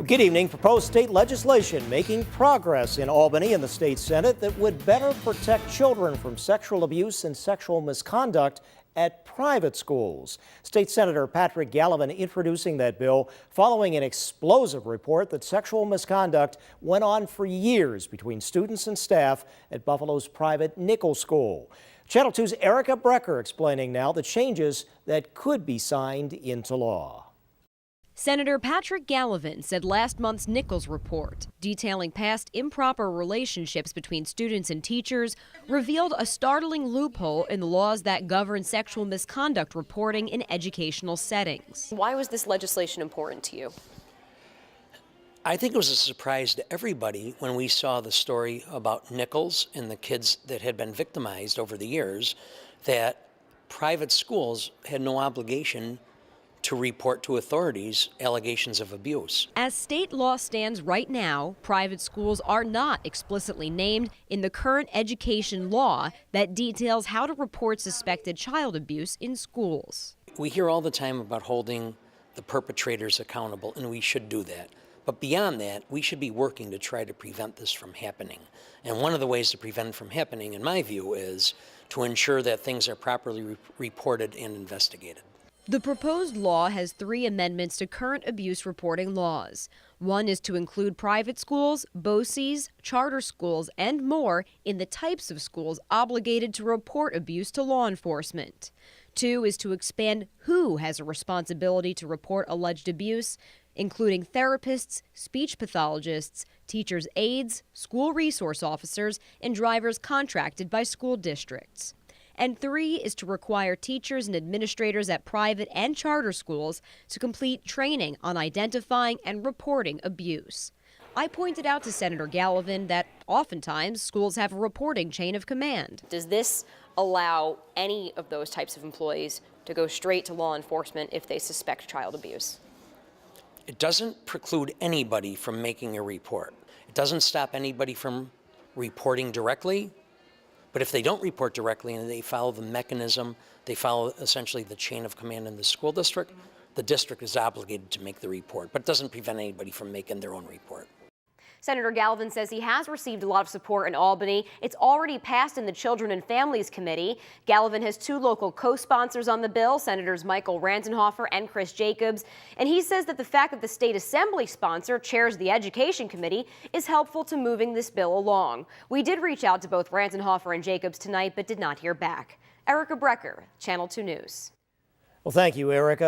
Good evening. Proposed state legislation making progress in Albany and the state Senate that would better protect children from sexual abuse and sexual misconduct at private schools. State Senator Patrick Gallivan introducing that bill following an explosive report that sexual misconduct went on for years between students and staff at Buffalo's private Nichols School. Channel 2's Erica Brecker explaining now the changes that could be signed into law. Senator Patrick Gallivan said last month's Nichols report, detailing past improper relationships between students and teachers, revealed a startling loophole in the laws that govern sexual misconduct reporting in educational settings. Why was this legislation important to you? I think it was a surprise to everybody when we saw the story about Nichols and the kids that had been victimized over the years, that private schools had no obligation to report to authorities allegations of abuse. As state law stands right now, private schools are not explicitly named in the current education law that details how to report suspected child abuse in schools. We hear all the time about holding the perpetrators accountable, and we should do that. But beyond that, we should be working to try to prevent this from happening. And one of the ways to prevent it from happening, in my view, is to ensure that things are properly reported and investigated. The proposed law has 3 amendments to current abuse reporting laws. One is to include private schools, BOCES, charter schools, and more in the types of schools obligated to report abuse to law enforcement. 2 is to expand who has a responsibility to report alleged abuse, including therapists, speech pathologists, teachers' aides, school resource officers, and drivers contracted by school districts. And 3 is to require teachers and administrators at private and charter schools to complete training on identifying and reporting abuse. I pointed out to Senator Gallivan that oftentimes schools have a reporting chain of command. Does this allow any of those types of employees to go straight to law enforcement if they suspect child abuse? It doesn't preclude anybody from making a report. It doesn't stop anybody from reporting directly. But if they don't report directly and they follow the mechanism, they follow essentially the chain of command in the school district, the district is obligated to make the report, but it doesn't prevent anybody from making their own report. Senator Gallivan says he has received a lot of support in Albany. It's already passed in the Children and Families Committee. Gallivan has 2 local co-sponsors on the bill, Senators Michael Ranzenhofer and Chris Jacobs. And he says that the fact that the state assembly sponsor chairs the Education Committee is helpful to moving this bill along. We did reach out to both Ranzenhofer and Jacobs tonight, but did not hear back. Erica Brecker, Channel 2 News. Well, thank you, Erica.